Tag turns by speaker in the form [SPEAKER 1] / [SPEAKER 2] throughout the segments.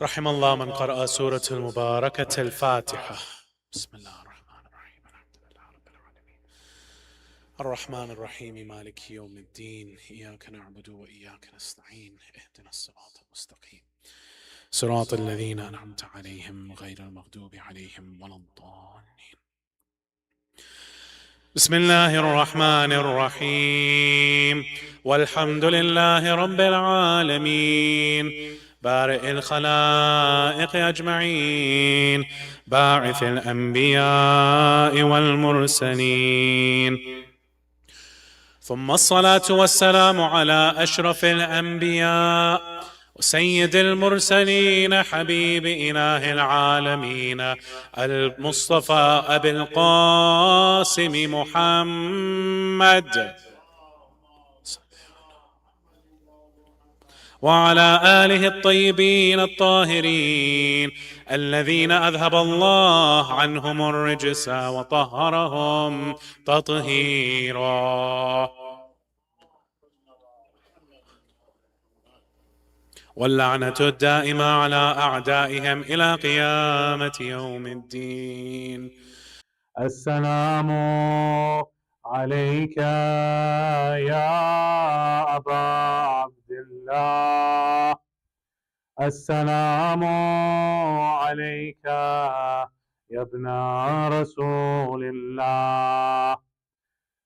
[SPEAKER 1] رحم الله من قرأ سورة المباركة الفاتحة. بسم الله الرحمن الرحيم. الحمد لله رب العالمين الرحمن الرحيم مالك يوم الدين إياك نعبد وإياك نستعين اهدنا الصراط المستقيم صراط الذين أنعمت عليهم غير المغضوب عليهم ولا الضالين. بسم الله الرحمن الرحيم والحمد لله رب العالمين بارئ الخلائق أجمعين باعث الأنبياء والمرسلين، ثم الصلاة والسلام على أشرف الأنبياء وسيد المرسلين حبيب إله العالمين المصطفى أبي القاسم محمد وعلى آله الطيبين الطاهرين الذين أذهب الله عنهم الرجس وطهرهم تطهيرا، واللعنة الدائمة على أعدائهم إلى قيامة يوم الدين. السلام عليك يا أبا عبد الله، السلام عليك يا ابن رسول الله،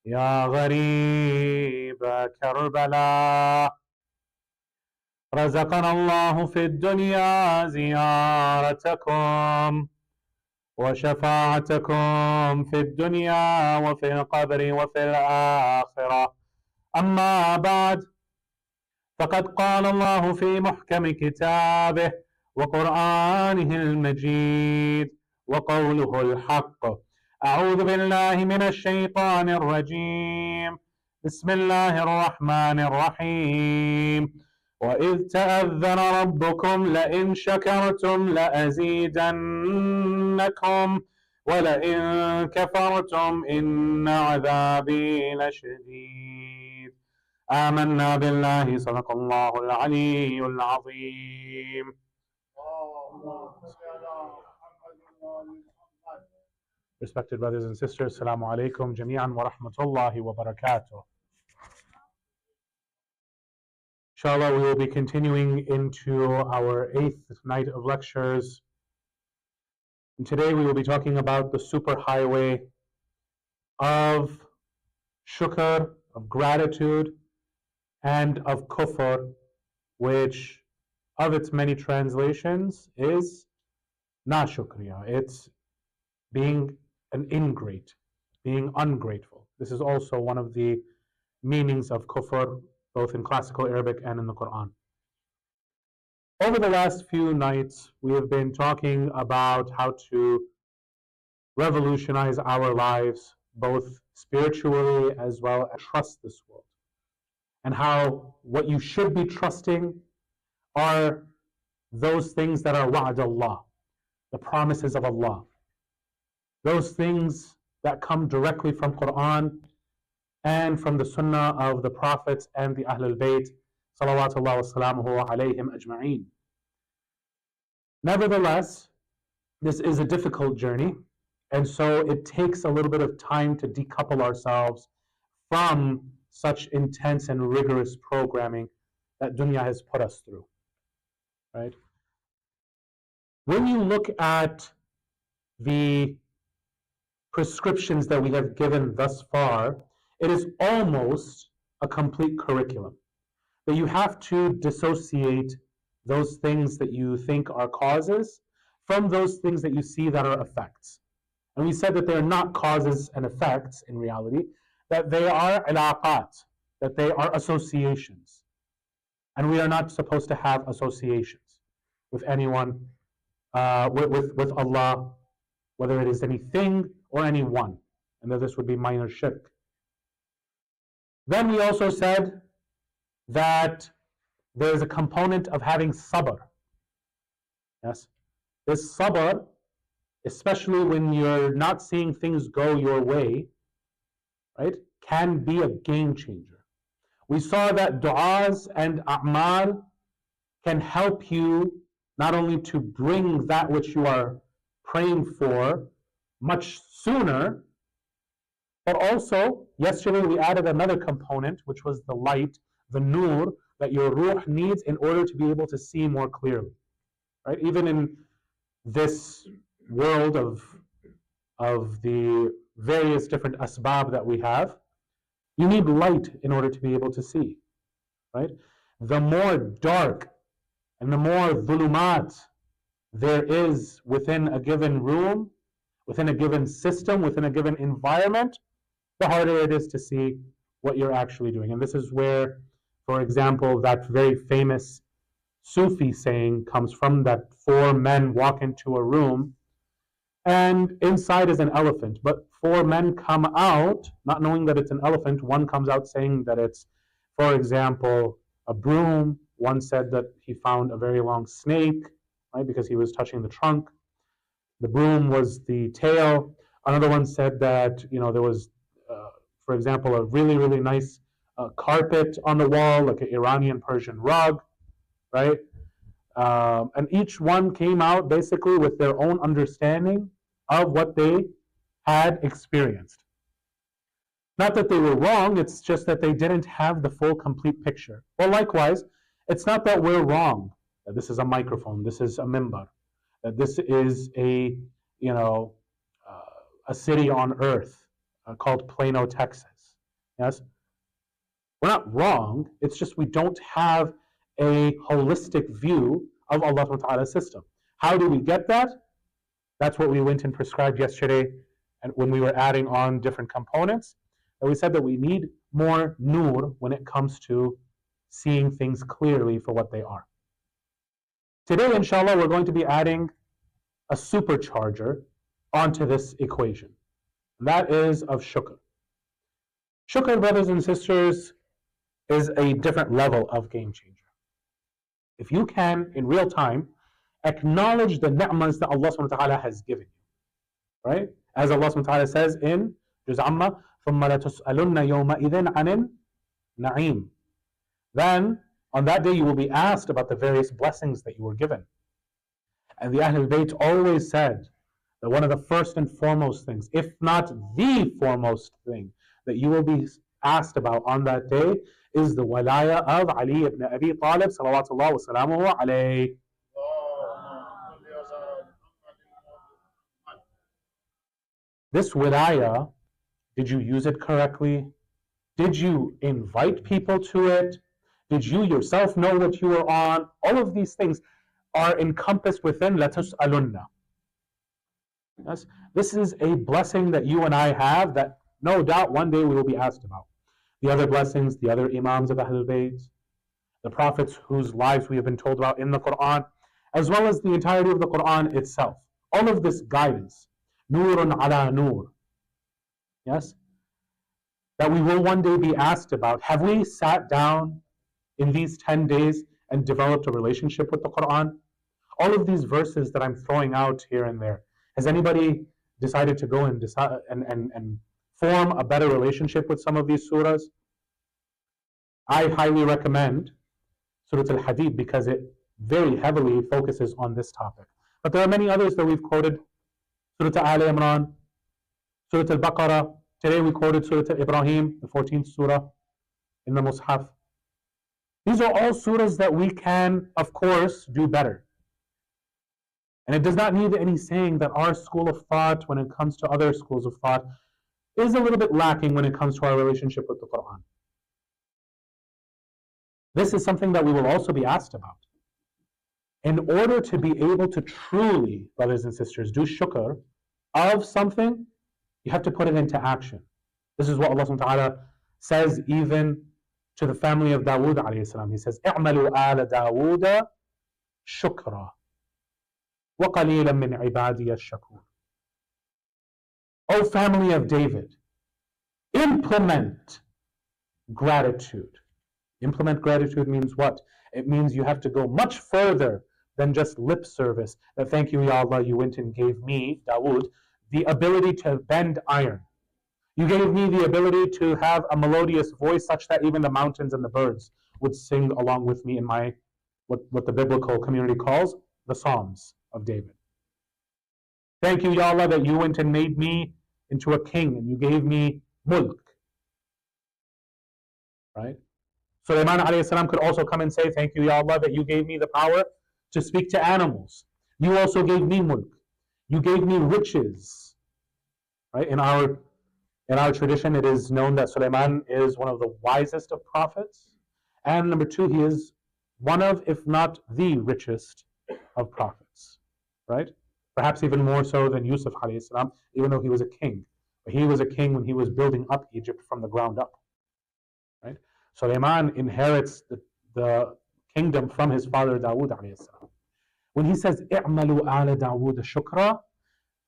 [SPEAKER 1] يا غريب كربلاء، رزقنا الله في الدنيا زيارتكم وشفاعتكم في الدنيا وفي القبر وفي الآخرة. أما بعد، فقد قال الله في محكم كتابه وقرآنه المجيد وقوله الحق: أعوذ بالله من الشيطان الرجيم، بسم الله الرحمن الرحيم. وإذ تأذن ربكم لئن شكرتم لأزيدنكم ولئن كفرتم إن عذابي لشديد. آمنا بالله، صدق الله العلي العظيم. Respected brothers and sisters, Assalamu alaikum jami'an wa rahmatullahi wa barakatuh. Inshallah, we will be continuing into our 8th night of lectures. And today we will be talking about the superhighway of shukr, of gratitude, and of kufr, which of its many translations is nashukriya. It's being an ingrate, being ungrateful. This is also one of the meanings of kufr, both in classical Arabic and in the Quran. Over the last few nights, we have been talking about how to revolutionize our lives, both spiritually as well as trust this world, and how what you should be trusting are those things that are wa'ad Allah, the promises of Allah, those things that come directly from Quran and from the Sunnah of the Prophets and the Ahlul Bayt, salawatullah wa salamuhu alayhim ajma'een. Nevertheless, this is a difficult journey, and so it takes a little bit of time to decouple ourselves from such intense and rigorous programming that dunya has put us through, right? When you look at the prescriptions that we have given thus far, it is almost a complete curriculum. That you have to dissociate those things that you think are causes from those things that you see that are effects. And we said that they are not causes and effects in reality, that they are ilaqat, that they are associations. And we are not supposed to have associations with anyone, with Allah, whether it is anything or anyone, and that this would be minor shirk. Then we also said that there is a component of having sabr. Yes, this sabr, especially when you're not seeing things go your way, right, can be a game changer. We saw that du'as and a'mal can help you not only to bring that which you are praying for much sooner, but also, yesterday we added another component, which was the light, the nur, that your ruh needs in order to be able to see more clearly. Right? Even in this world of the various different asbab that we have, you need light in order to be able to see. Right? The more dark and the more dhulumat there is within a given room, within a given system, within a given environment, the harder it is to see what you're actually doing. And this is where, for example, that very famous Sufi saying comes from, that 4 men walk into a room and inside is an elephant, but 4 men come out not knowing that it's an elephant. One comes out saying that it's, for example, a broom. One said that he found a very long snake, right, because he was touching the trunk. The broom was the tail. Another one said that, there was, for example, a really, really nice carpet on the wall, like an Iranian Persian rug, right? And each one came out basically with their own understanding of what they had experienced. Not that they were wrong, it's just that they didn't have the full, complete picture. Well, likewise, it's not that we're wrong, that this is a microphone, this is a minbar, that this is a city on earth called Plano, Texas. Yes? We're not wrong, it's just we don't have a holistic view of Allah subhanahu wa ta'ala's system. How do we get that? That's what we went and prescribed yesterday, and when we were adding on different components. And we said that we need more nur when it comes to seeing things clearly for what they are. Today, inshallah, we're going to be adding a supercharger onto this equation. That is of shukr. Shukr, brothers and sisters, is a different level of game changer. If you can, in real time, acknowledge the ni'mas that Allah subhanahu wa ta'ala has given you. Right? As Allah subhanahu wa ta'ala says in Juz Amma, ثُمَّ لَتُسْأَلُنَّ يَوْمَئِذٍ عَنِ النَّعِيمِ. Then, on that day, you will be asked about the various blessings that you were given. And the Ahlul Bayt always said that one of the first and foremost things, if not the foremost thing, that you will be asked about on that day is the walaya of Ali ibn Abi Talib, salawatullah wa salamuhu alayhi. This wilaya, did you use it correctly? Did you invite people to it? Did you yourself know what you were on? All of these things are encompassed within latus'alunna. Yes? This is a blessing that you and I have that no doubt one day we will be asked about. The other blessings, the other imams of Ahlul Bayt, the prophets whose lives we have been told about in the Quran, as well as the entirety of the Quran itself. All of this guidance, nurun ala nur, yes, that we will one day be asked about. Have we sat down in these 10 days and developed a relationship with the Quran? All of these verses that I'm throwing out here and there, has anybody decided to go and form a better relationship with some of these surahs? I highly recommend Surah Al-Hadid because it very heavily focuses on this topic. But there are many others that we've quoted. Surah Al Imran, Surah Al-Baqarah. Today we quoted Surah Al-Ibrahim, the 14th surah in the Mus'haf. These are all surahs that we can, of course, do better. And it does not need any saying that our school of thought, when it comes to other schools of thought, is a little bit lacking when it comes to our relationship with the Quran. This is something that we will also be asked about. In order to be able to truly, brothers and sisters, do shukr of something, you have to put it into action. This is what Allah subhanahu wa ta'ala says even to the family of Dawood alayhi salam. He says, اعملوا آل داوود شكرا وقليلا من عبادي الشكور. O family of David, implement gratitude. Implement gratitude means what? It means you have to go much further than just lip service. That thank you, Ya Allah, you went and gave me, Dawood, the ability to bend iron. You gave me the ability to have a melodious voice such that even the mountains and the birds would sing along with me in my, what the biblical community calls, the Psalms of David. Thank you, Ya Allah, that you went and made me into a king and you gave me mulk. Right? Sulaiman alayhi salam could also come and say, thank you, Ya Allah, that you gave me the power to speak to animals. You also gave me mulk. You gave me riches. Right? In our tradition, it is known that Sulaiman is one of the wisest of prophets. And number two, he is one of, if not the richest of prophets. Right? Perhaps even more so than Yusuf alayhi salam, even though he was a king. But he was a king when he was building up Egypt from the ground up. Right? Sulaiman inherits the kingdom from his father Dawood alayhi salam. When he says, "I'malu ala Dawood shukra,"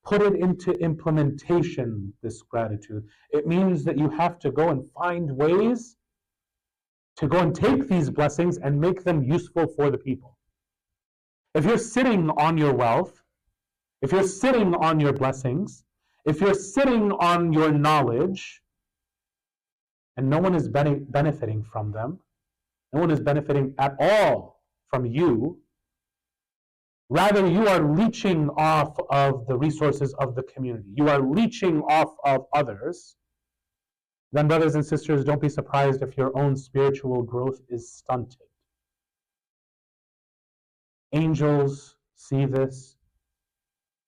[SPEAKER 1] put it into implementation, this gratitude. It means that you have to go and find ways to go and take these blessings and make them useful for the people. If you're sitting on your wealth, if you're sitting on your blessings, if you're sitting on your knowledge, and no one is benefiting from them, no one is benefiting at all from you, rather you are leeching off of the resources of the community, you are leeching off of others, then brothers and sisters, don't be surprised if your own spiritual growth is stunted. Angels see this,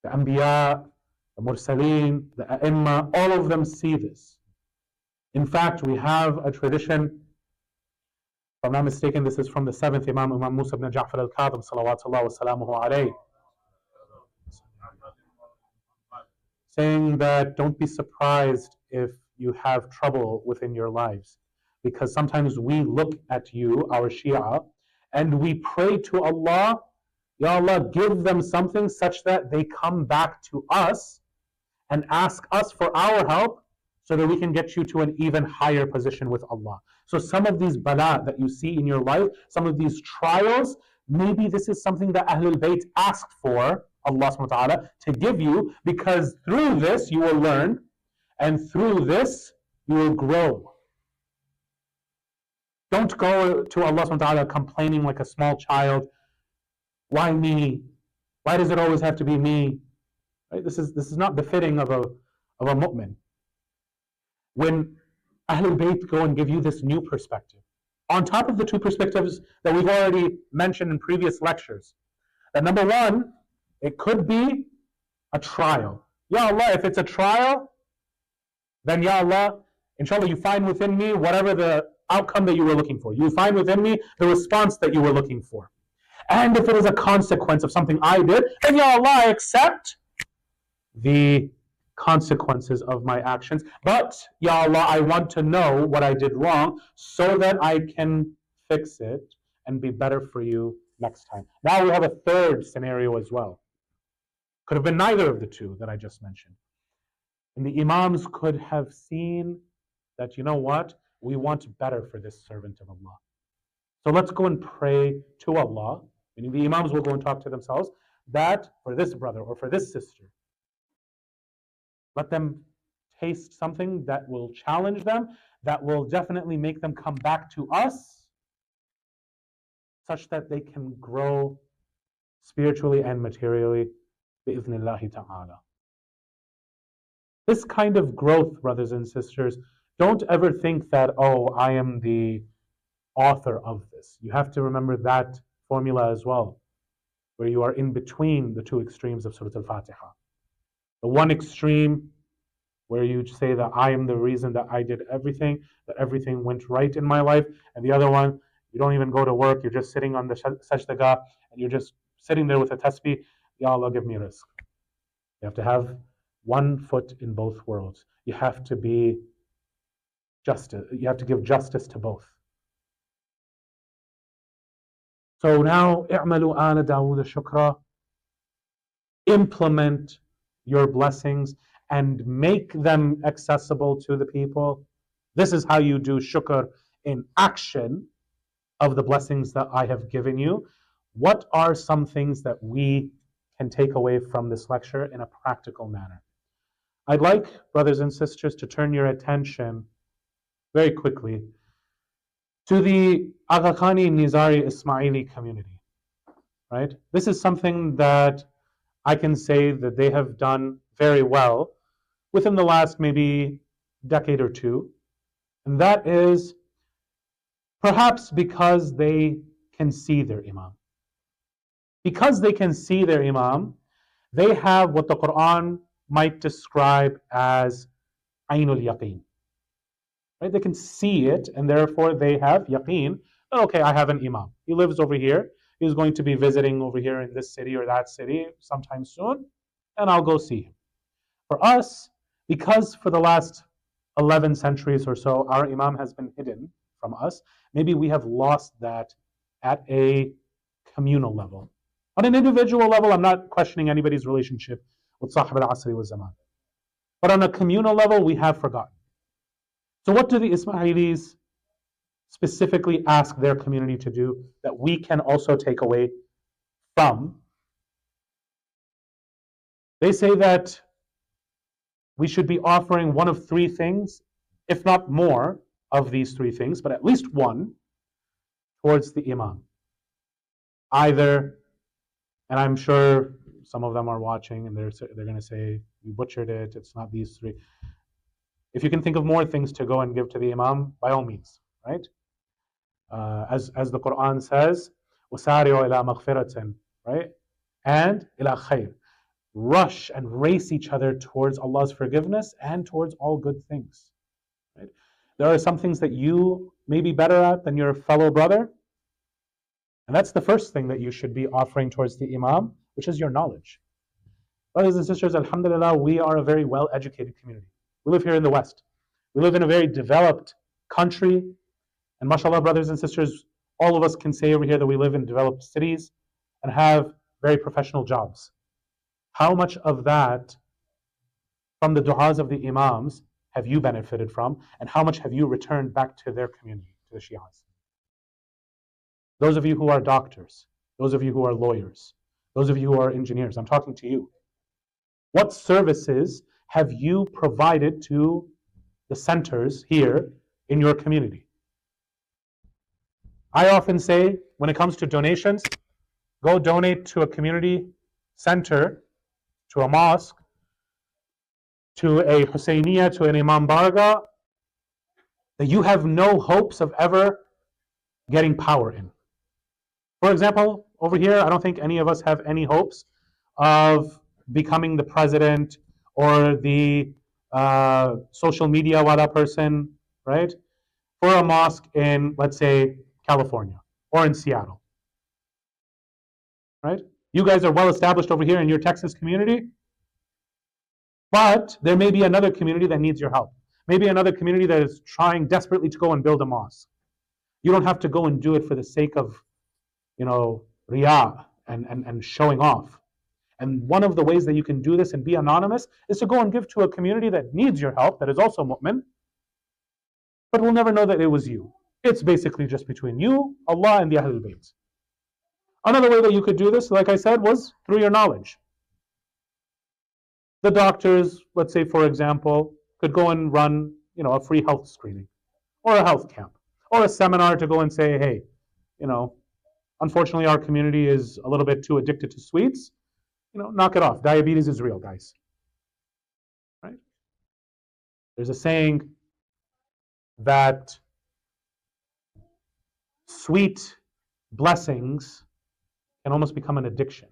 [SPEAKER 1] the Anbiya, the Mursaleen, the A'imma, all of them see this. In fact, we have a tradition, if I'm not mistaken, this is from the 7th Imam, Imam Musa ibn Ja'far al-Kadhim, salawatullah wa salamuhu alayhi, saying that don't be surprised if you have trouble within your lives. Because sometimes we look at you, our Shia, and we pray to Allah, Ya Allah, give them something such that they come back to us and ask us for our help, so that we can get you to an even higher position with Allah. So some of these bala that you see in your life, some of these trials, maybe this is something that Ahlul Bayt asked for Allah subhanahu wa ta'ala to give you, because through this you will learn, and through this you will grow. Don't go to Allah subhanahu wa ta'ala complaining like a small child. Why me? Why does it always have to be me? Right? This is not befitting of a mu'min. When Ahlul Bayt go and give you this new perspective, on top of the two perspectives that we've already mentioned in previous lectures, that number one, it could be a trial. Ya Allah, if it's a trial, then Ya Allah, inshallah, you find within me whatever the outcome that you were looking for. You find within me the response that you were looking for. And if it is a consequence of something I did, then Ya Allah, I accept the consequences of my actions. But Ya Allah, I want to know what I did wrong so that I can fix it and be better for you next time. Now we have a third scenario as well. Could have been neither of the two that I just mentioned. And the Imams could have seen that, you know what, we want better for this servant of Allah. So let's go and pray to Allah, meaning the Imams will go and talk to themselves, that for this brother or for this sister, let them taste something that will challenge them, that will definitely make them come back to us, such that they can grow spiritually and materially, bi'ithnillahi ta'ala. This kind of growth, brothers and sisters, don't ever think that, oh, I am the author of this. You have to remember that formula as well, where you are in between the two extremes of Surah Al-Fatiha. The one extreme where you say that I am the reason that I did everything, that everything went right in my life, and the other one, you don't even go to work, you're just sitting on the sajdagah, and you're just sitting there with a tasbih, Ya Allah, give me rizq. You have to have one foot in both worlds. You have to be justice. You have to give justice to both. So now, i'malu ala Dawood shukra. Implement your blessings and make them accessible to the people. This is how you do shukr in action of the blessings that I have given you. What are some things that we can take away from this lecture in a practical manner? I'd like, brothers and sisters, to turn your attention very quickly to the Aly Lakhani Nizari Ismaili community. right? This is something that I can say that they have done very well within the last maybe decade or two. And that is perhaps because they can see their Imam. Because they can see their Imam, they have what the Quran might describe as Ainul Yaqeen. Right? They can see it, and therefore they have yaqeen. Okay, I have an Imam. He lives over here. He's going to be visiting over here in this city or that city sometime soon, and I'll go see him. For us, because for the last 11 centuries or so, our Imam has been hidden from us, maybe we have lost that at a communal level. On an individual level, I'm not questioning anybody's relationship with Sahib al-Asri wa Zaman. But on a communal level, we have forgotten. So what do the Ismailis specifically ask their community to do that we can also take away from? They say that we should be offering one of three things, if not more of these three things, but at least one towards the Imam. Either, and I'm sure some of them are watching and they're going to say, you butchered it, it's not these three. If you can think of more things to go and give to the Imam, by all means, right? As the Quran says, وَسَارِعُوا إِلَى مَغْفِرَةٍ, right? And إِلَى خَيْرٍ. Rush and race each other towards Allah's forgiveness and towards all good things. Right? There are some things that you may be better at than your fellow brother, and that's the first thing that you should be offering towards the Imam, which is your knowledge. Brothers and sisters, alhamdulillah, we are a very well-educated community. We live here in the West. We live in a very developed country, and mashallah, brothers and sisters, all of us can say over here that we live in developed cities and have very professional jobs. How much of that from the du'as of the Imams have you benefited from, and how much have you returned back to their community, to the Shias? Those of you who are doctors, those of you who are lawyers, those of you who are engineers, I'm talking to you. What services have you provided to the centers here in your community? I often say, when it comes to donations, go donate to a community center, to a mosque, to a Husayniyah, to an Imam Barga, that you have no hopes of ever getting power in. For example, over here, I don't think any of us have any hopes of becoming the president or the social media wada person, right? For a mosque in, let's say, California or in Seattle, right? You guys are well established over here in your Texas community, but there may be another community that needs your help. Maybe another community that is trying desperately to go and build a mosque. You don't have to go and do it for the sake of, riyah and showing off. And one of the ways that you can do this and be anonymous is to go and give to a community that needs your help, that is also mu'min, but will never know that it was you. It's basically just between you, Allah, and the Ahlul Bayt. Another way that you could do this, like I said, was through your knowledge. The doctors, let's say for example, could go and run, a free health screening, or a health camp, or a seminar to go and say, hey, unfortunately our community is a little bit too addicted to sweets. Knock it off. Diabetes is real, guys. Right? There's a saying that sweet blessings can almost become an addiction.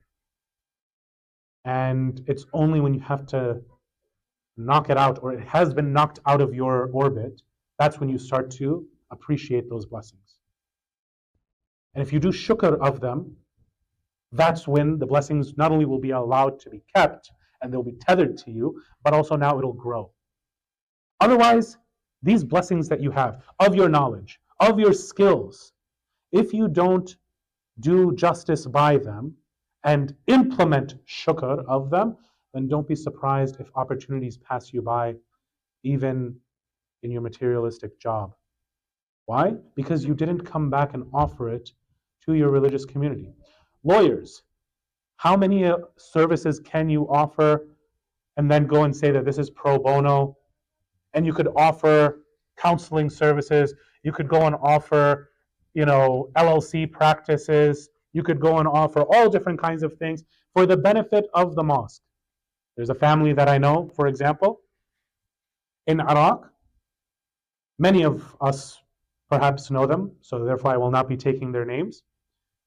[SPEAKER 1] And it's only when you have to knock it out, or it has been knocked out of your orbit, that's when you start to appreciate those blessings. And if you do shukr of them, that's when the blessings not only will be allowed to be kept and they'll be tethered to you, but also now it'll grow. Otherwise, these blessings that you have of your knowledge, of your skills, if you don't do justice by them and implement shukr of them, then don't be surprised if opportunities pass you by, even in your materialistic job. Why? Because you didn't come back and offer it to your religious community. Lawyers, how many services can you offer and then go and say that this is pro bono? And you could offer counseling services. You could go and offer, LLC practices. You could go and offer all different kinds of things for the benefit of the mosque. There's a family that I know, for example, in Iraq. Many of us perhaps know them, so therefore I will not be taking their names.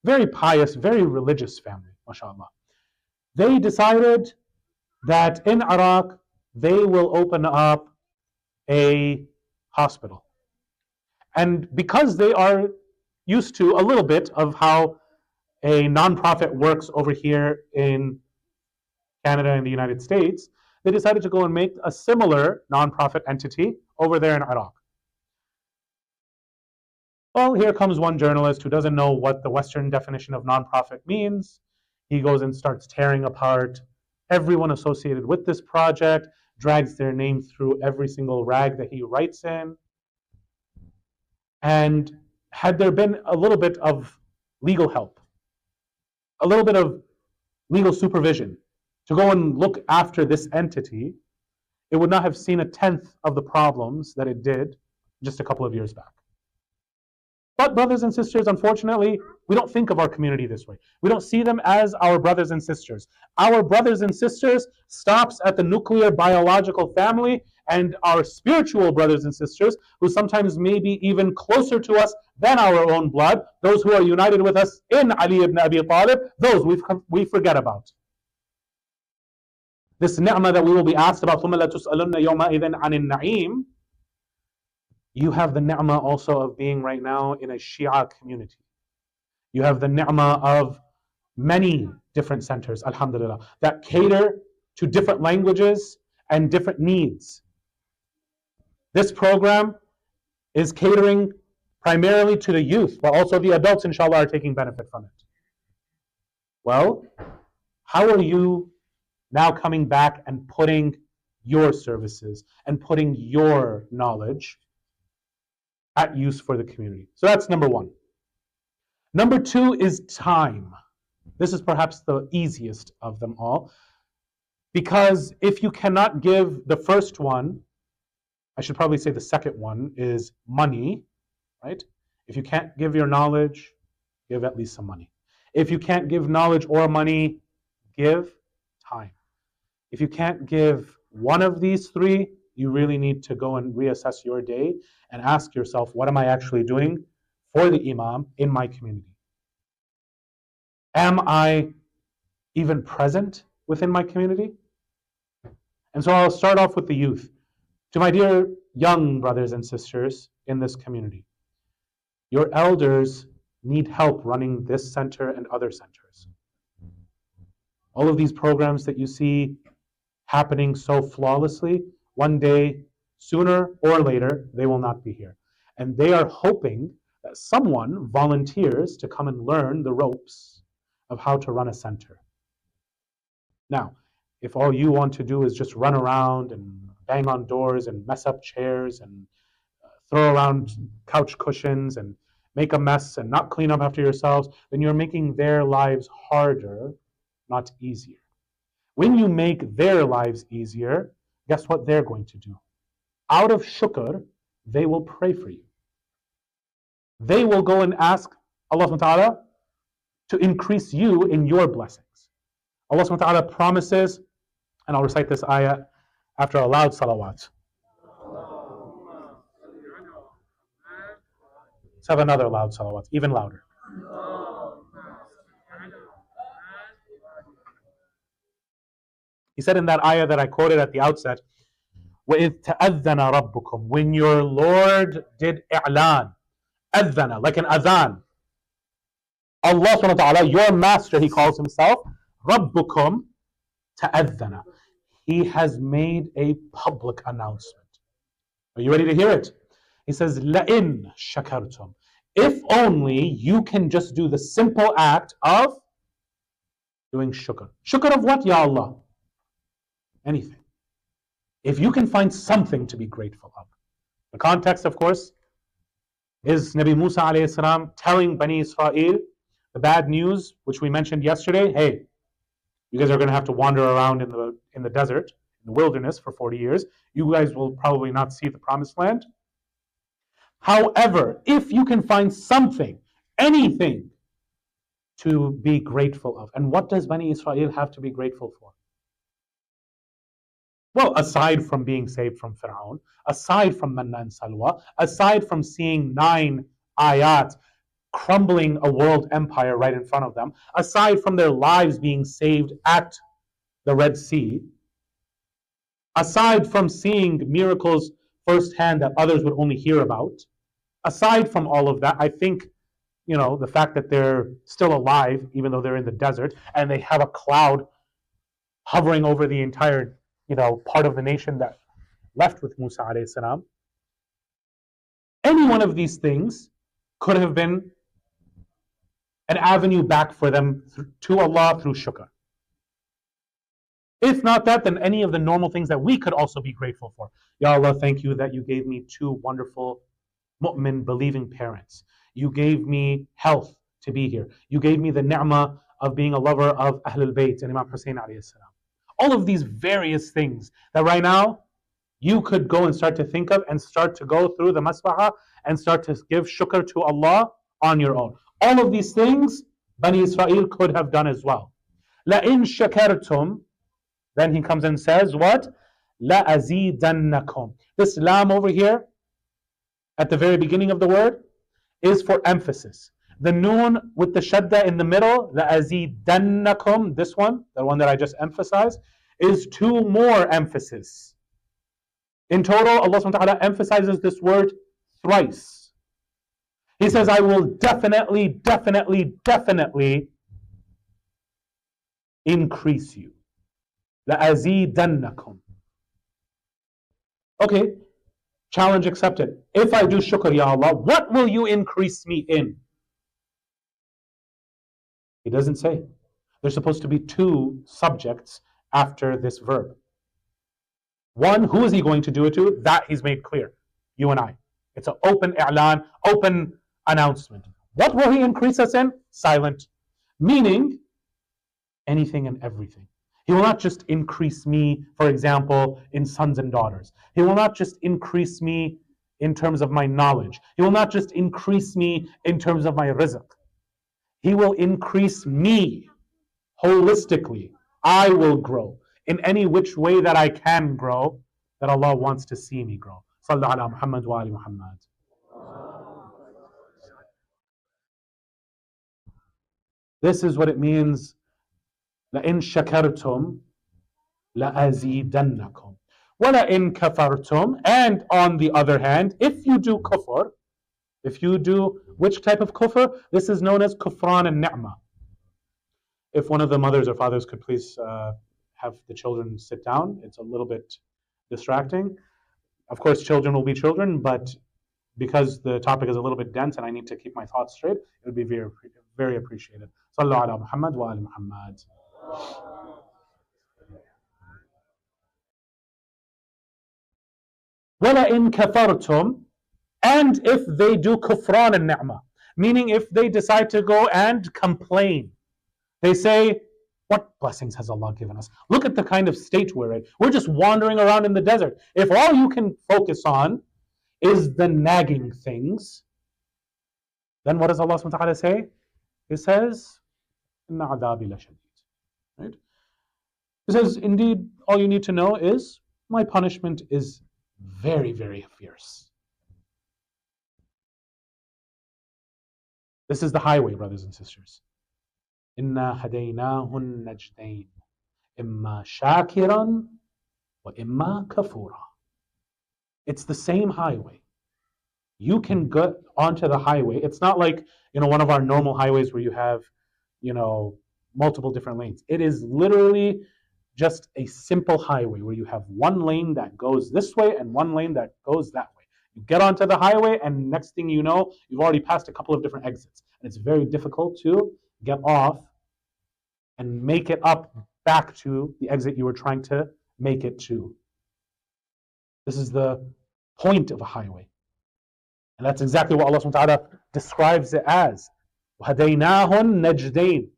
[SPEAKER 1] Very pious, very religious family, mashallah. They decided that in Iraq, they will open up a hospital. And because they are used to a little bit of how a nonprofit works over here in Canada and the United States, they decided to go and make a similar nonprofit entity over there in Iraq. Well, here comes one journalist who doesn't know what the Western definition of nonprofit means. He goes and starts tearing apart everyone associated with this project, drags their name through every single rag that he writes in. And had there been a little bit of legal help, a little bit of legal supervision to go and look after this entity, it would not have seen a tenth of the problems that it did just a couple of years back. But brothers and sisters, unfortunately, we don't think of our community this way. We don't see them as our brothers and sisters. Our brothers and sisters stops at the nuclear biological family, and our spiritual brothers and sisters, who sometimes may be even closer to us than our own blood, those who are united with us in Ali ibn Abi Talib, those we forget about. This ni'mah that we will be asked about, ثُمَّ لَتُسْأَلُنَّ يَوْمَئِذٍ عَنِ النَّعِيمِ. You have the ni'mah also of being right now in a Shia community. You have the ni'mah of many different centers, alhamdulillah, that cater to different languages and different needs. This program is catering primarily to the youth, but also the adults, inshallah, are taking benefit from it. Well, how are you now coming back and putting your services and putting your knowledge at use for the community? So that's number one. Number two is time. This is perhaps the easiest of them all, because if you cannot give the first one, I should probably say the second one is money, right? If you can't give your knowledge, give at least some money. If you can't give knowledge or money, give time. If you can't give one of these three, you really need to go and reassess your day and ask yourself, what am I actually doing for the Imam in my community? Am I even present within my community? And so I'll start off with the youth. To my dear young brothers and sisters in this community, your elders need help running this center and other centers. All of these programs that you see happening so flawlessly, one day, sooner or later, they will not be here. And they are hoping that someone volunteers to come and learn the ropes of how to run a center. Now, if all you want to do is just run around and bang on doors and mess up chairs and throw around couch cushions and make a mess and not clean up after yourselves, then you're making their lives harder, not easier. When you make their lives easier, guess what they're going to do? Out of shukr, they will pray for you. They will go and ask Allah subhanahu wa ta'ala to increase you in your blessings. Allah subhanahu wa ta'ala promises, and I'll recite this ayah after a loud salawat. Let's have another loud salawat, even louder. He said in that ayah that I quoted at the outset, وَإِذْ تَأَذَّنَ رَبُّكُمْ, when your Lord did i'lan, adhana, like an adhan. Allah subhanahu wa ta'ala, your master, he calls himself, رَبُّكُمْ تَأَذَّنَ. He has made a public announcement. Are you ready to hear it? He says, لَإِن شَكَرْتُمْ. If only you can just do the simple act of doing shukr. Shukr of what, Ya Allah? Anything. If you can find something to be grateful of. The context, of course, is Nabi Musa alayhi salam telling Bani Israel the bad news, which we mentioned yesterday. Hey, you guys are going to have to wander around in the desert, in the wilderness for 40 years. You guys will probably not see the promised land. However, if you can find something, anything, to be grateful of. And what does Bani Israel have to be grateful for? Well, aside from being saved from Fir'aun, aside from Manna and Salwa, aside from seeing 9 ayat crumbling a world empire right in front of them, aside from their lives being saved at the Red Sea, aside from seeing miracles firsthand that others would only hear about, aside from all of that, I think, the fact that they're still alive, even though they're in the desert, and they have a cloud hovering over the entire, part of the nation that left with Musa alayhi salam. Any one of these things could have been an avenue back for them to Allah through shukr. If not that, then any of the normal things that we could also be grateful for. Ya Allah, thank you that you gave me 2 wonderful mu'min, believing parents. You gave me health to be here. You gave me the ni'mah of being a lover of Ahlul Bayt and Imam Hussein alayhi salam. All of these various things that right now you could go and start to think of and start to go through the masbaha and start to give shukr to Allah on your own. All of these things Bani Israel could have done as well. لَإِن شَكَرْتُمْ, then he comes and says what? لَأَزِيدَنَّكُمْ. This lam over here at the very beginning of the word is for emphasis. The noon with the shadda in the middle, لَأَزِيدَنَّكُمْ, this one, the one that I just emphasized, is 2 more emphasis. In total, Allah subhanahu wa ta'ala emphasizes this word thrice. He says, I will definitely increase you. لَأَزِيدَنَّكُمْ. Okay, challenge accepted. If I do shukr, Ya Allah, what will you increase me in? He doesn't say. There's supposed to be 2 subjects after this verb. One, who is he going to do it to? That he's made clear. You and I. It's an open i'lan, open announcement. What will he increase us in? Silent. Meaning, anything and everything. He will not just increase me, for example, in sons and daughters. He will not just increase me in terms of my knowledge. He will not just increase me in terms of my rizq. He will increase me holistically. I will grow in any which way that I can grow, that Allah wants to see me grow. Sallallahu ala Muhammad wa ali Muhammad. This is what it means. لَإِن شَكَرْتُمْ لَأَزِيدَنَّكُمْ وَلَإِن كَفَرْتُمْ. And on the other hand, if you do kufr, which type of kufr? This is known as kufran and ni'mah. If one of the mothers or fathers could please have the children sit down. It's a little bit distracting. Of course, children will be children, but because the topic is a little bit dense and I need to keep my thoughts straight, it would be very, very appreciated. Sallallahu ala Muhammad wa ali Muhammad. وَلَإِن كَفَرْتُمْ. And if they do kufran and ni'mah, meaning if they decide to go and complain, they say, what blessings has Allah given us? Look at the kind of state we're in. We're just wandering around in the desert. If all you can focus on is the nagging things, then what does Allah subhanahu wa ta'ala say? He says, Inna adabi la shadid. Right? He says, indeed, all you need to know is my punishment is very, very fierce. This is the highway, brothers and sisters. Inna hadaynahun najdayn, imma shakiran wa imma kafura. It's the same highway. You can get onto the highway. It's not like, one of our normal highways where you have, multiple different lanes. It is literally just a simple highway where you have one lane that goes this way and one lane that goes that way. You get onto the highway and next thing you know, you've already passed a couple of different exits. And it's very difficult to get off and make it up back to the exit you were trying to make it to. This is the point of a highway. And that's exactly what Allah subhanahu wa ta'ala describes it as. وَهَدَيْنَاهُ النَّجْدَيْنِ.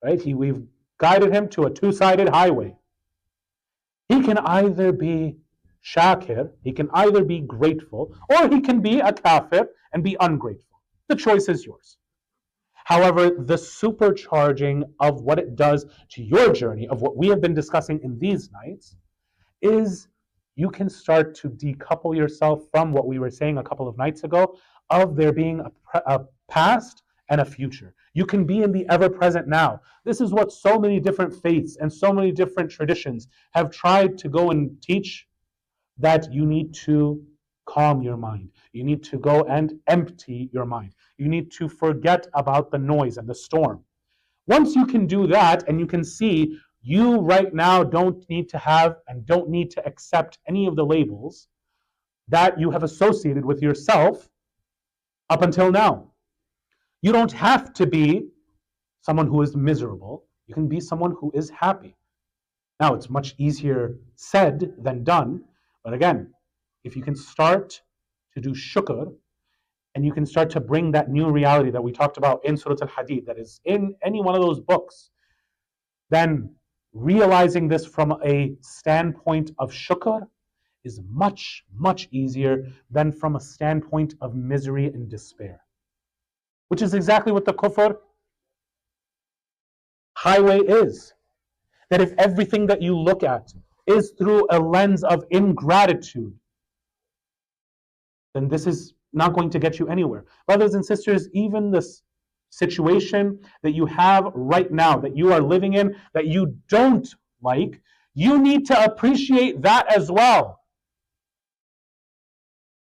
[SPEAKER 1] Right? We've guided him to a 2-sided highway. He can either be shakir, he can either be grateful, or he can be a kafir and be ungrateful. The choice is yours. However, the supercharging of what it does to your journey, of what we have been discussing in these nights, is you can start to decouple yourself from what we were saying a couple of nights ago, of there being a past and a future. You can be in the ever-present now. This is what so many different faiths and so many different traditions have tried to go and teach, that you need to calm your mind. You need to go and empty your mind. You need to forget about the noise and the storm. Once you can do that and you can see you right now don't need to have and don't need to accept any of the labels that you have associated with yourself up until now. You don't have to be someone who is miserable. You can be someone who is happy. Now, it's much easier said than done, but again, if you can start to do shukr, and you can start to bring that new reality that we talked about in Surah Al-Hadid, that is in any one of those books, then realizing this from a standpoint of shukr is much, much easier than from a standpoint of misery and despair, which is exactly what the kufr highway is. That if everything that you look at is through a lens of ingratitude, then this is not going to get you anywhere. Brothers and sisters, even this situation that you have right now, that you are living in, that you don't like, you need to appreciate that as well.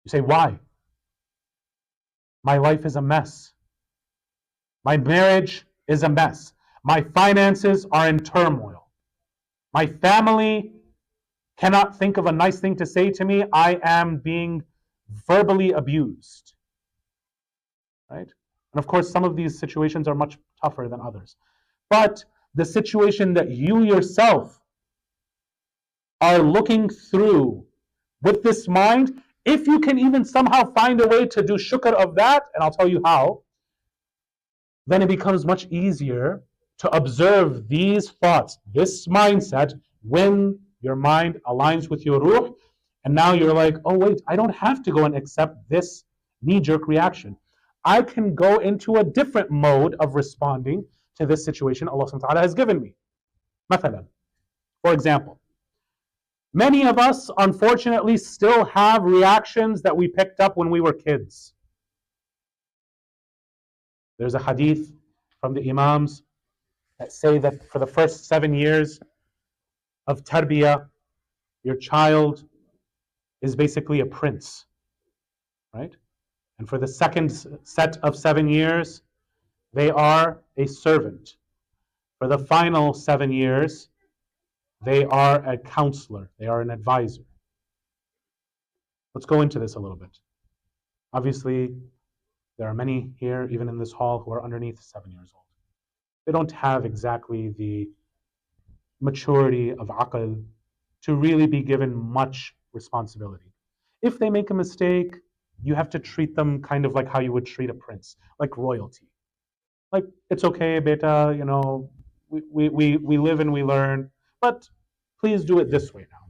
[SPEAKER 1] You say, why? My life is a mess. My marriage is a mess. My finances are in turmoil. My family cannot think of a nice thing to say to me. I am being verbally abused. Right? And of course, some of these situations are much tougher than others. But the situation that you yourself are looking through with this mind, if you can even somehow find a way to do shukr of that, and I'll tell you how, then it becomes much easier to observe these thoughts, this mindset, when your mind aligns with your ruh, and now you're like, oh wait, I don't have to go and accept this knee-jerk reaction. I can go into a different mode of responding to this situation Allah subhanahu wa ta'ala has given me. Mathalan, for example, many of us unfortunately still have reactions that we picked up when we were kids. There's a hadith from the Imams that say that for the first 7 years of tarbiyah, your child is basically a prince, right? And for the second set of 7 years, they are a servant. For the final 7 years, they are a counselor, they are an advisor. Let's go into this a little bit. Obviously, there are many here, even in this hall, who are underneath 7 years old. They don't have exactly the maturity of aql to really be given much responsibility. If they make a mistake, you have to treat them kind of like how you would treat a prince, like royalty. Like, it's okay, beta, you know, we live and we learn, but please do it this way now.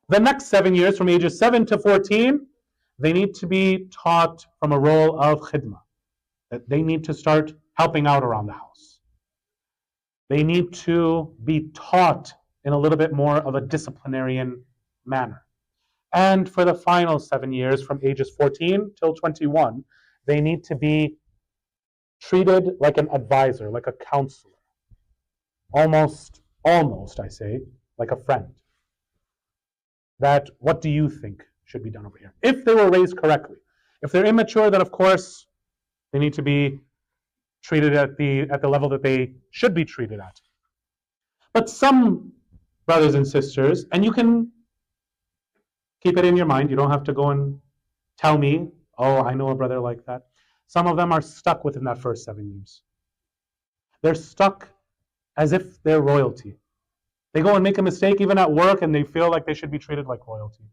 [SPEAKER 1] The next 7 years, from ages 7 to 14, they need to be taught from a role of khidmah, that they need to start helping out around the house. They need to be taught in a little bit more of a disciplinarian manner. And for the final 7 years, from ages 14 till 21, they need to be treated like an advisor, like a counselor. Almost, I say, like a friend. That, what do you think should be done over here? If they were raised correctly. If they're immature, then of course, they need to be treated at the level that they should be treated at. But some brothers and sisters, and you can keep it in your mind, you don't have to go and tell me, oh, I know a brother like that. Some of them are stuck within that first 7 years. They're stuck as if they're royalty. They go and make a mistake even at work and they feel like they should be treated like royalty.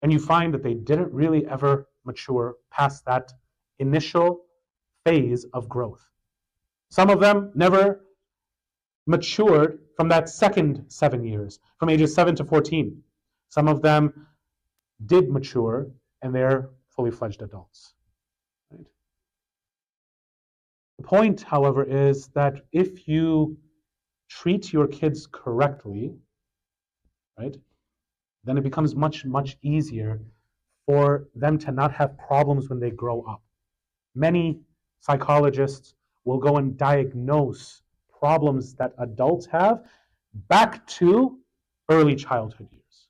[SPEAKER 1] And you find that they didn't really ever mature past that initial phase of growth. Some of them never matured from that second 7 years, from ages 7 to 14. Some of them did mature and they're fully fledged adults. Right? The point, however, is that if you treat your kids correctly, right, then it becomes much, much easier for them to not have problems when they grow up. Many psychologists will go and diagnose problems that adults have back to early childhood years.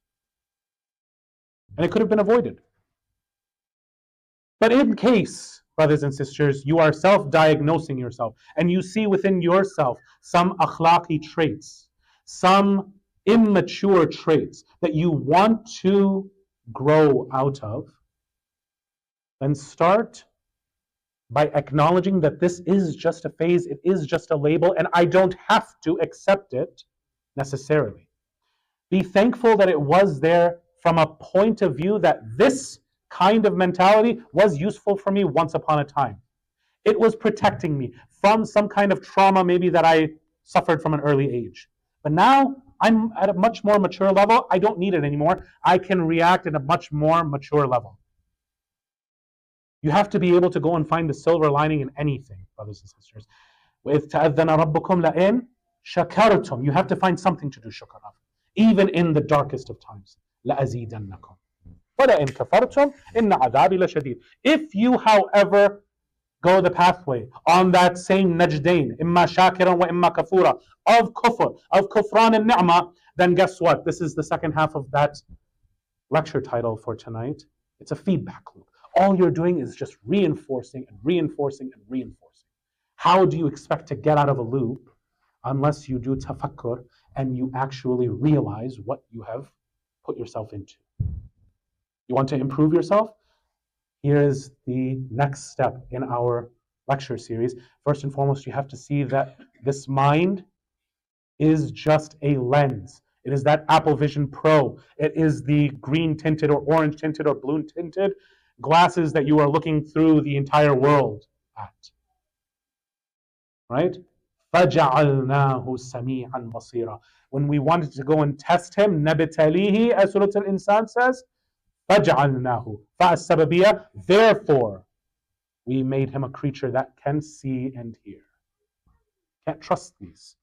[SPEAKER 1] And it could have been avoided. But in case, brothers and sisters, you are self-diagnosing yourself and you see within yourself some akhlaqi traits, some immature traits that you want to grow out of, then start by acknowledging that this is just a phase, it is just a label, and I don't have to accept it necessarily. Be thankful that it was there from a point of view that this kind of mentality was useful for me once upon a time. It was protecting me from some kind of trauma maybe that I suffered from an early age. But now I'm at a much more mature level. I don't need it anymore. I can react at a much more mature level. You have to be able to go and find the silver lining in anything, brothers and sisters. وَإِذْ تَأَذَّنَ رَبُّكُمْ لَإِنْ شَكَرْتُمْ. You have to find something to do shukr of, even in the darkest of times. لَأَزِيدَنَّكُمْ وَلَئِنْ كَفَرْتُمْ إِنَّ عَذَابِي لَشَدِيدٌ. If you, however, go the pathway on that same najdain, imma shakiran wa imma kafura, of kufr, of kufran and ni'mah, then guess what? This is the second half of that lecture title for tonight. It's a feedback loop. All you're doing is just reinforcing and reinforcing and reinforcing. How do you expect to get out of a loop unless you do tafakkur and you actually realize what you have put yourself into? You want to improve yourself? Here is the next step in our lecture series. First and foremost, you have to see that this mind is just a lens. It is that Apple Vision Pro. It is the green tinted or orange tinted or blue tinted glasses that you are looking through the entire world at. Right? فَجَعَلْنَاهُ سَمِيعًا بَصِيرًا. When we wanted to go and test him, نَبْتَلِيهِ, as Surah Al-Insan says, فَجَعَلْنَاهُ فَالسَّبَبِيَّة. Therefore, we made him a creature that can see and hear. Can't trust these.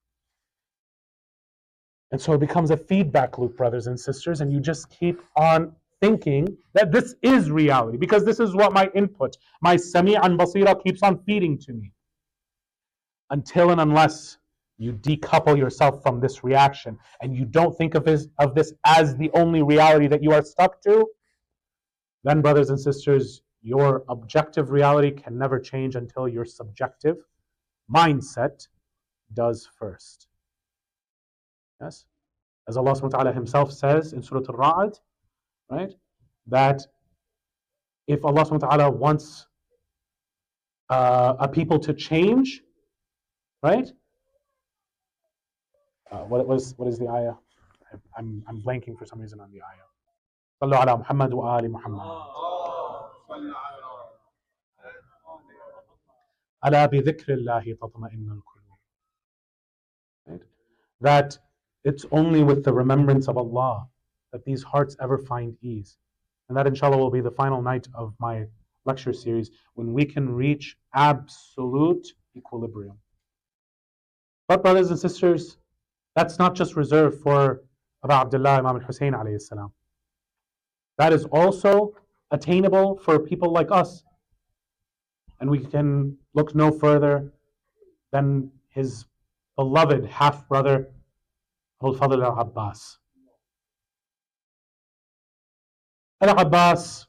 [SPEAKER 1] And so it becomes a feedback loop, brothers and sisters, and you just keep on thinking that this is reality, because this is what my input, my Sami'an Basira, keeps on feeding to me. Until and unless you decouple yourself from this reaction and you don't think of this as the only reality that you are stuck to, then, brothers and sisters, your objective reality can never change until your subjective mindset does first. Yes? As Allah subhanahu wa ta'ala himself says in Surah Al-Ra'd, right, that if Allah subhanahu wa ta'ala wants a people to change, right? What is the ayah? I'm blanking for some reason on the ayah. صلوا على محمد وآل محمد. ألا بذكر الله تطمئن القلوب. Right? That it's only with the remembrance of Allah that these hearts ever find ease. And that inshallah will be the final night of my lecture series, when we can reach absolute equilibrium. But brothers and sisters, that's not just reserved for Abu Abdullah Imam al-Hussein alayhi salam. That is also attainable for people like us. And we can look no further than his beloved half-brother, Abul Fadl al-Abbas. Al-Abbas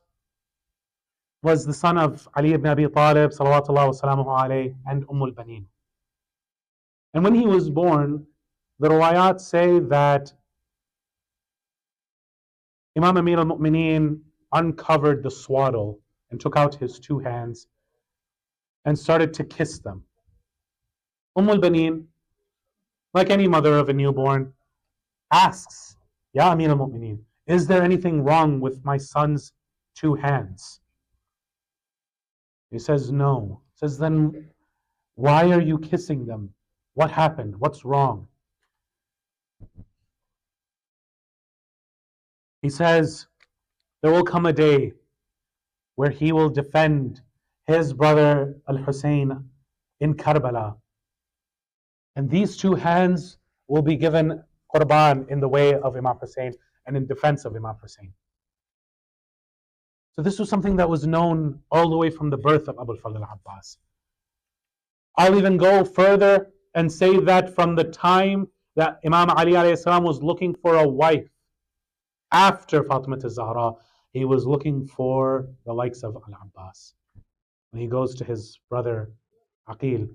[SPEAKER 1] was the son of Ali ibn Abi Talib, salawatullah wa salamuhu alayhi, and al-Banin. And when he was born, the riwayat say that Imam Amir al-Mu'mineen uncovered the swaddle and took out his two hands and started to kiss them. al-Banin, like any mother of a newborn, asks, Ya Amir al-Mu'mineen, is there anything wrong with my son's two hands? He says, no. He says, then why are you kissing them? What happened? What's wrong? He says, there will come a day where he will defend his brother Al-Hussein in Karbala. And these two hands will be given qurban in the way of Imam Hussein and in defense of Imam Hussein. So this was something that was known all the way from the birth of Abu al-Fadl al-Abbas. I'll even go further and say that from the time that Imam Ali alayhi salam was looking for a wife after Fatima al-Zahra, he was looking for the likes of al-Abbas. When he goes to his brother Aqil,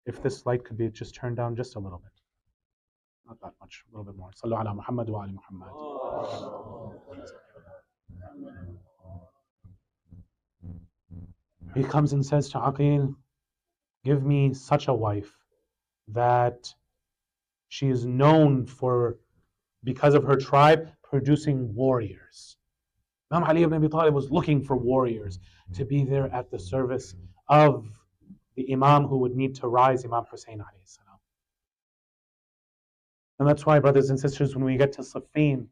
[SPEAKER 1] if this light could be just turned down just a little bit. Not that much, a little bit more. Sallu ala Muhammad wa ali Muhammad. He comes and says to Aqil, give me such a wife that she is known for, because of her tribe, producing warriors. Imam Ali ibn Abi Talib was looking for warriors to be there at the service of the Imam who would need to rise, Imam Hussein alayhi salam. And that's why, brothers and sisters, when we get to Siffin,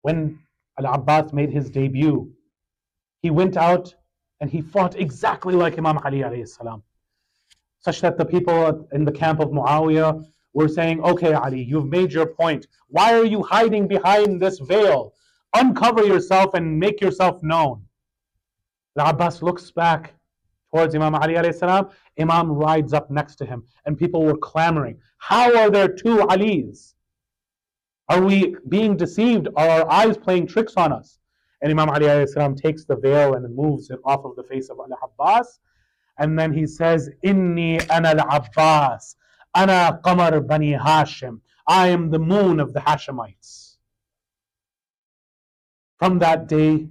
[SPEAKER 1] when Al-Abbas made his debut, he went out and he fought exactly like Imam Ali alayhi salam, such that the people in the camp of Muawiyah were saying, okay Ali, you've made your point. Why are you hiding behind this veil? Uncover yourself and make yourself known. Al-Abbas looks back towards Imam Ali alayhi salam. Imam rides up next to him and people were clamoring, how are there two Alis? Are we being deceived? Are our eyes playing tricks on us? And Imam Ali alayhi salam takes the veil and moves it off of the face of Al-Abbas. And then he says, Inni ana al-Abbas, ana qamar bani Hashim. I am the moon of the Hashemites. From that day,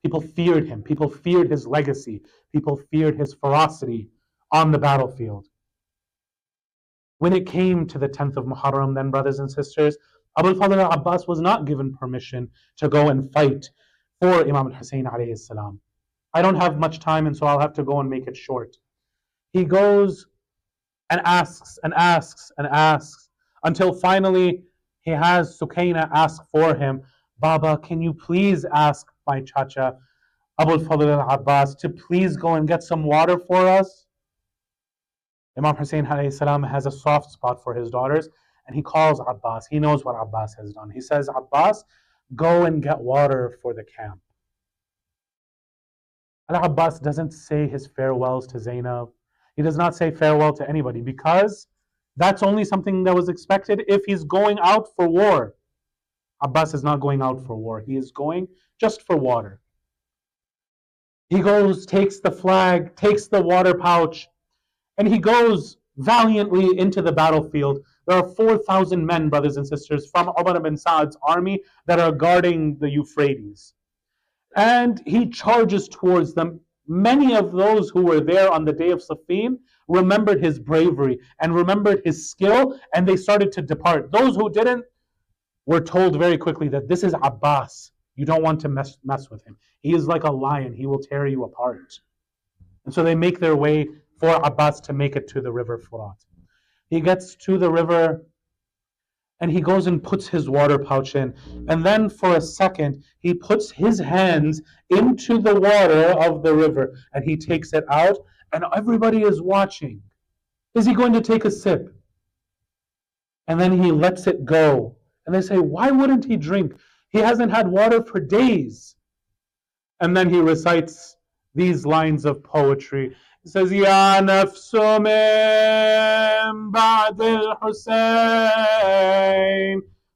[SPEAKER 1] people feared him. People feared his legacy. People feared his ferocity on the battlefield. When it came to the 10th of Muḥarram, then, brothers and sisters, Abu al-Fadl al-Abbas was not given permission to go and fight for Imam al-Hussein alayhi salam. I don't have much time, and so I'll have to go and make it short. He goes and asks and asks and asks until finally he has Sukaina ask for him, Baba, can you please ask my chacha, Abu al-Fadl al-Abbas, to please go and get some water for us? Imam Hussein alayhi salam has a soft spot for his daughters, and he calls Abbas. He knows what Abbas has done. He says, Abbas, go and get water for the camp. Al-Abbas doesn't say his farewells to Zainab. He does not say farewell to anybody because that's only something that was expected if he's going out for war. Abbas is not going out for war. He is going just for water. He goes, takes the flag, takes the water pouch, and he goes valiantly into the battlefield. There are 4,000 men, brothers and sisters, from Umar ibn Sa'd's army that are guarding the Euphrates. And he charges towards them. Many of those who were there on the day of Siffin remembered his bravery and remembered his skill, and they started to depart. Those who didn't were told very quickly that this is Abbas. You don't want to mess with him. He is like a lion. He will tear you apart. And so they make their way for Abbas to make it to the river Furat. He gets to the river and he goes and puts his water pouch in. And then for a second, he puts his hands into the water of the river and he takes it out and everybody is watching. Is he going to take a sip? And then he lets it go. And they say, why wouldn't he drink? He hasn't had water for days. And then he recites these lines of poetry. He says, Ya nafsu min ba'd al-Husayn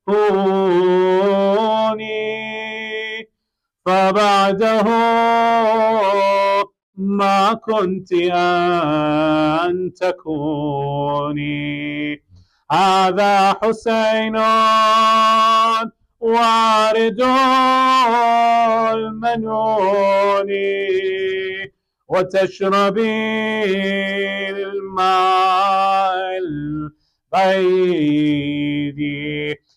[SPEAKER 1] huni fa ba'dahu ma kunti an takuni hadha Husaynun وارد المنون وتشربين الماء البيض.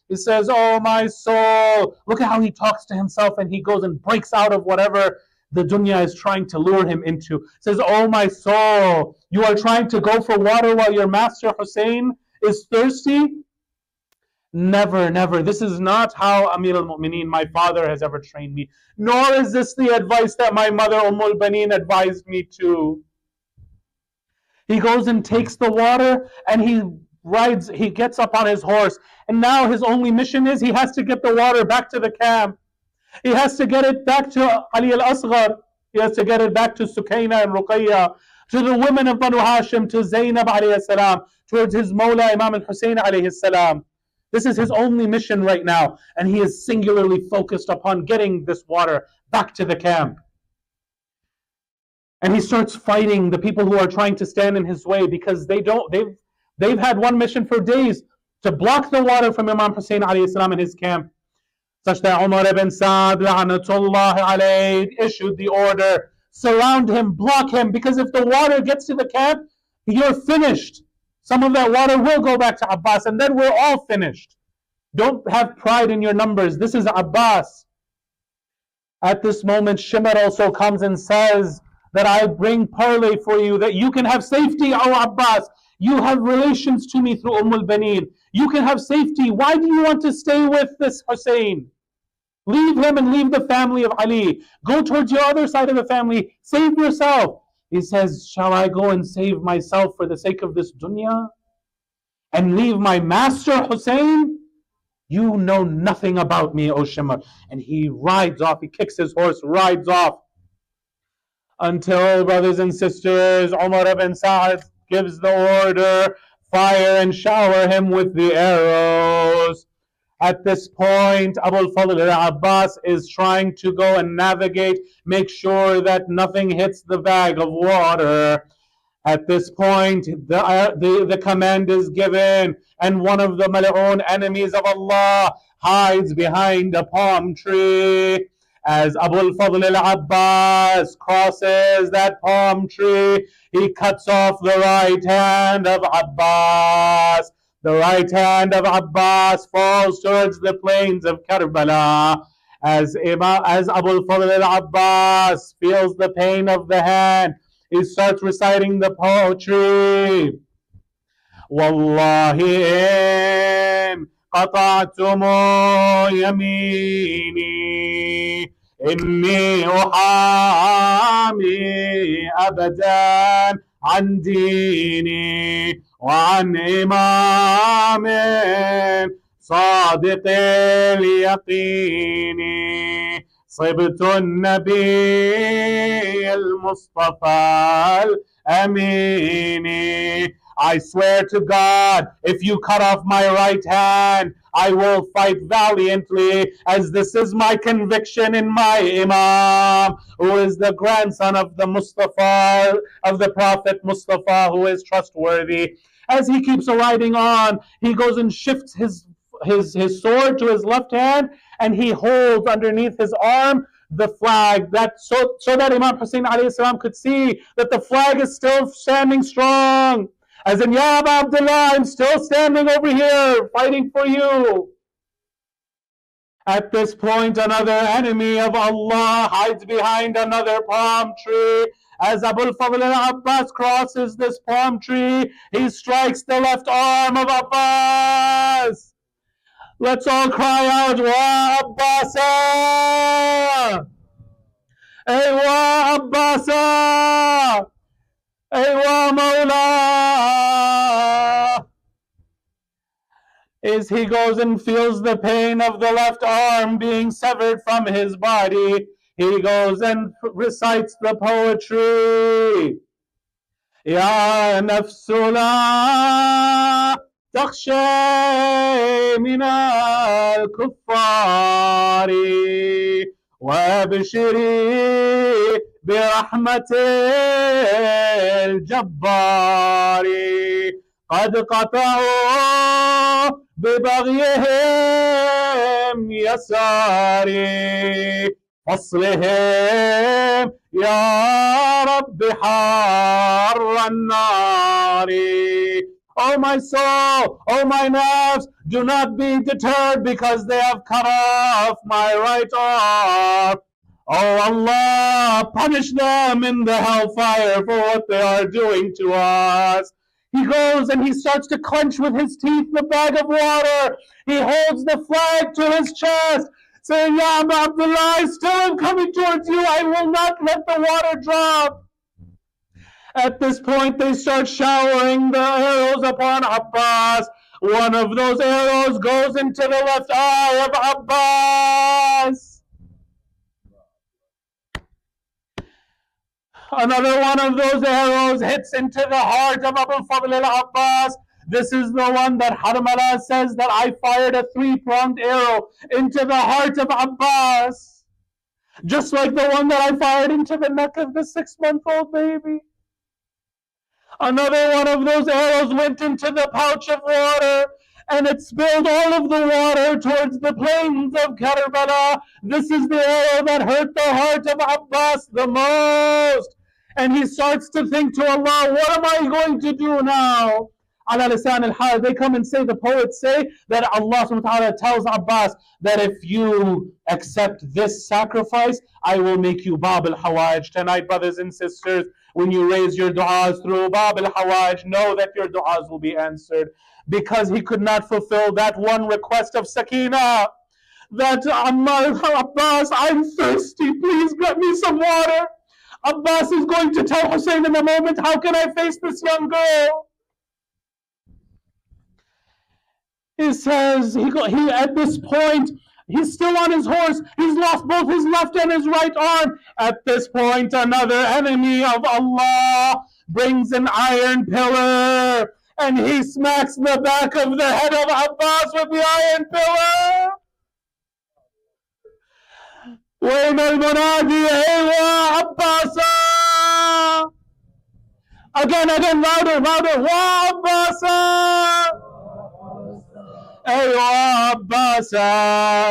[SPEAKER 1] He says, oh my soul, look at how he talks to himself and he goes and breaks out of whatever the dunya is trying to lure him into. He says, oh my soul, you are trying to go for water while your master Hussein is thirsty? Never, never. This is not how Amir al-Mu'mineen, my father, has ever trained me. Nor is this the advice that my mother Umm al-Baneen advised me to. He goes and takes the water, and he gets up on his horse, and now his only mission is he has to get the water back to the camp. He has to get it back to Ali al-Asghar. He has to get it back to Sukaina and Ruqayya, to the women of Banu Hashim, to Zainab alayhi salam, towards his Mawla Imam al-Hussein alayhi salam. This is his only mission right now, and he is singularly focused upon getting this water back to the camp. And he starts fighting the people who are trying to stand in his way, because they've had one mission for days, to block the water from Imam Hussein alayhi salam in his camp. Such that Umar ibn Sa'd la'natullah alayhi issued the order, surround him, block him, because if the water gets to the camp, you're finished. Some of that water will go back to Abbas, and then we're all finished. Don't have pride in your numbers. This is Abbas. At this moment, Shimr also comes and says that I bring parley for you, that you can have safety, O Abbas. You have relations to me through al-Baneen. You can have safety. Why do you want to stay with this Hussein? Leave him and leave the family of Ali. Go towards your other side of the family. Save yourself. He says, shall I go and save myself for the sake of this dunya? And leave my master Hussein? You know nothing about me, O Shimr. And he rides off. He kicks his horse, rides off. Until, brothers and sisters, Umar ibn Sa'd gives the order, fire and shower him with the arrows. At this point, Abu al-Fadl al-Abbas is trying to go and navigate, make sure that nothing hits the bag of water. At this point, the command is given, and one of the mal'oon enemies of Allah hides behind a palm tree. As Abu al-Fadl al-Abbas crosses that palm tree, he cuts off the right hand of Abbas. The right hand of Abbas falls towards the plains of Karbala. As Abu al-Fadl al-Abbas feels the pain of the hand, he starts reciting the poetry. Wallahi in قطعتم يميني إني أحامي أبدا عن ديني وعن إمام صادق اليقين صبت النبي المصطفى الأمين. I swear to God, if you cut off my right hand, I will fight valiantly, as this is my conviction in my Imam, who is the grandson of the Mustafa, of the Prophet Mustafa, who is trustworthy. As he keeps riding on, he goes and shifts his sword to his left hand, and he holds underneath his arm the flag, so that Imam Hussein alayhi salam could see that the flag is still standing strong. As in, Ya Abu Abdullah, I'm still standing over here fighting for you. At this point, another enemy of Allah hides behind another palm tree. As Abu al-Fadl al-Abbas crosses this palm tree, he strikes the left arm of Abbas. Let's all cry out, Wa Abbasa! Hey, Wa Abbasa! Aywa Mawla! As he goes and feels the pain of the left arm being severed from his body, he goes and recites the poetry. Ya nafsu la takhshay min al-kuffari wa abshiri برحمة الجبار قد قطعوا ببغيهم يساري فصلهم يا رب حار النار. O my soul, O my nafs, do not be deterred because they have cut off my right arm. Oh Allah, punish them in the hellfire for what they are doing to us. He goes and he starts to clench with his teeth the bag of water. He holds the flag to his chest, saying, Ya Abu Abdullah, I still am coming towards you. I will not let the water drop. At this point, they start showering the arrows upon Abbas. One of those arrows goes into the left eye of Abbas. Another one of those arrows hits into the heart of Abu Fadl al-Abbas. This is the one that Harmala says that I fired a 3-pronged arrow into the heart of Abbas. Just like the one that I fired into the neck of the 6-month-old baby. Another one of those arrows went into the pouch of water, and it spilled all of the water towards the plains of Karbala. This is the arrow that hurt the heart of Abbas the most. And he starts to think to Allah, what am I going to do now? Ala lisan al-hal, they come and say, the poets say that Allah subhanahu wa ta'ala tells Abbas that if you accept this sacrifice, I will make you Bab al-Hawaj. Tonight, brothers and sisters, when you raise your du'as through Bab al-Hawaj, know that your du'as will be answered. Because he could not fulfill that one request of Sakina. That Abbas, I'm thirsty, please get me some water. Abbas is going to tell Hussein in a moment, how can I face this young girl? He says, at this point, he's still on his horse. He's lost both his left and his right arm. At this point, another enemy of Allah brings an iron pillar, and he smacks the back of the head of Abbas with the iron pillar. وين المنادي أيوة عباسا. Again, louder, وعباسا. أيوة عباسا.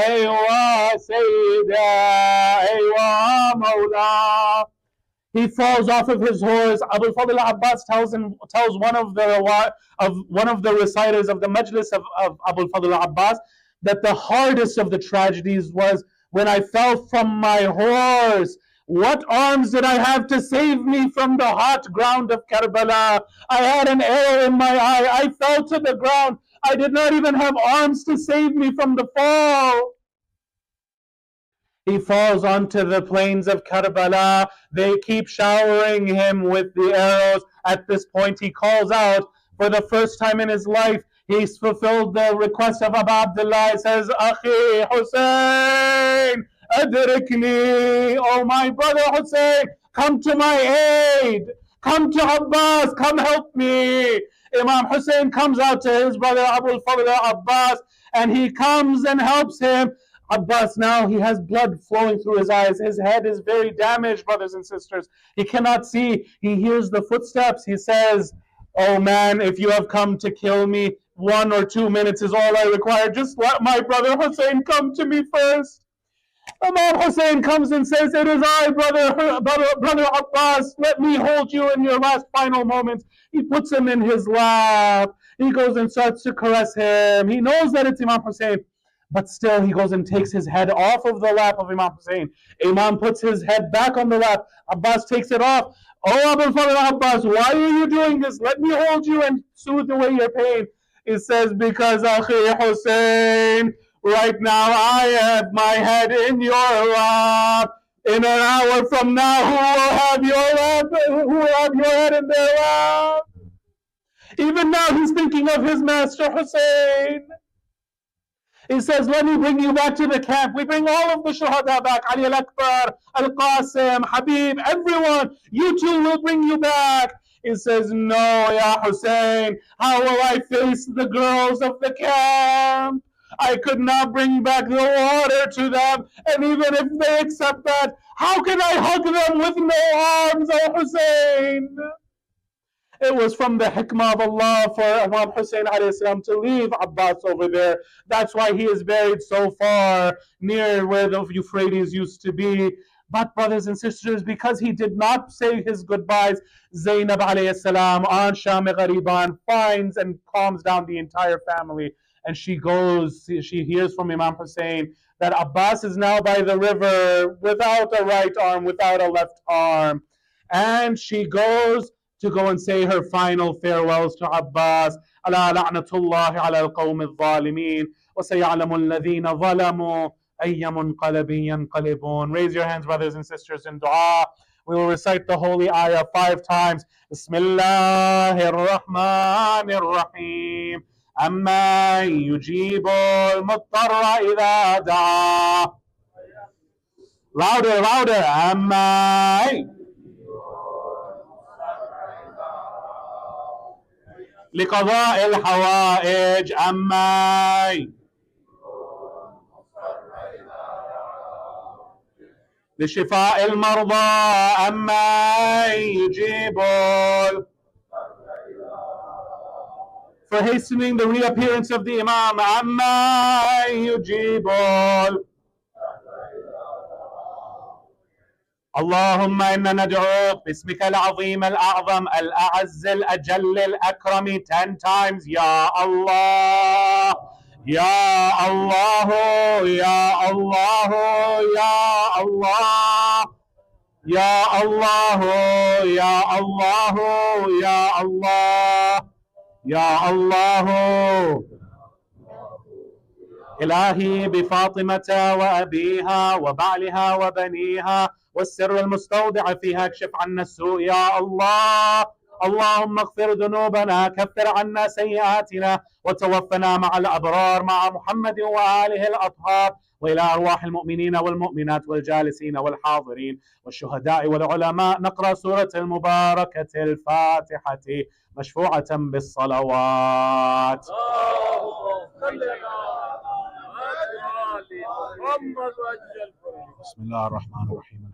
[SPEAKER 1] أيوة سيدا. أيوة مولا. He falls off of his horse. Abu Fadl Abbas tells one of the reciters of the majlis of Abu Fadl Abbas that the hardest of the tragedies was when I fell from my horse. What arms did I have to save me from the hot ground of Karbala? I had an arrow in my eye. I fell to the ground. I did not even have arms to save me from the fall. He falls onto the plains of Karbala. They keep showering him with the arrows. At this point, he calls out for the first time in his life. He's fulfilled the request of Abu Abdullah. He says, Akhi Hussein, adrikni. Oh, my brother Hussein, come to my aid. Come to Abbas, come help me. Imam Hussein comes out to his brother Abu Fadl Abbas, and he comes and helps him. Abbas now, he has blood flowing through his eyes. His head is very damaged, brothers and sisters. He cannot see. He hears the footsteps. He says, oh man, if you have come to kill me, 1 or 2 minutes is all I require. Just let my brother Hussein come to me first. Imam Hussein comes and says, it is I, brother Abbas. Let me hold you in your last final moments. He puts him in his lap. He goes and starts to caress him. He knows that it's Imam Hussein. But still, he goes and takes his head off of the lap of Imam Hussein. Imam puts his head back on the lap. Abbas takes it off. Oh, Abu Fadl Abbas, why are you doing this? Let me hold you and soothe away your pain. He says, because Akhi Hussein, right now I have my head in your lap. In an hour from now, who will have your head in their lap? Even now, he's thinking of his master Hussein. He says, let me bring you back to the camp. We bring all of the shuhada back. Ali Al-Akbar, Al-Qasim, Habib, everyone. You two will bring you back. He says, no, Ya Hussein. How will I face the girls of the camp? I could not bring back the water to them. And even if they accept that, how can I hug them with no arms, O Hussein? It was from the hikmah of Allah for Imam Hussein to leave Abbas over there. That's why he is buried so far near where the Euphrates used to be. But brothers and sisters, because he did not say his goodbyes, Zainab alayhi salam on Sham Ghariban finds and calms down the entire family. And she hears from Imam Hussein that Abbas is now by the river without a right arm, without a left arm. And she goes to go and say her final farewells to Abbas. ألا لعنة الله على القوم الظالمين وسيعلم الذين ظلموا أي منقلب ينقلبون. Raise your hands, brothers and sisters, in dua. We will recite the holy ayah 5 times. Bismillahir Rahmanir Rahim. أَمَّن يُجِيبُ الْمُضْطَرَّ إِذَا دَعَاهُ. Louder, louder. أَمَّن لقضاء الحوائج. أَمَّن لشفاء المرضى. أَمَّن يُجِيبُ for hastening the reappearance of the Imam. أَمَّن يُجِيبُ اللهم إنا ندعوك باسمك العظيم الأعظم الأعز الأجل الأكرم 10 times. يا الله يا الله يا الله يا الله يا الله يا الله يا الله يا الله. إلهي بفاطمة وأبيها وبعلها وبنيها والسر المستودع فيها اكشف عنا السوء يا الله. اللهم اغفر ذنوبنا، كفر عنا سيئاتنا، وتوفنا مع الأبرار مع محمد وآله الأطهار، وإلى أرواح المؤمنين والمؤمنات والجالسين والحاضرين والشهداء والعلماء نقرأ سورة المباركة الفاتحة مشفوعة بالصلوات. بسم الله الرحمن الرحيم.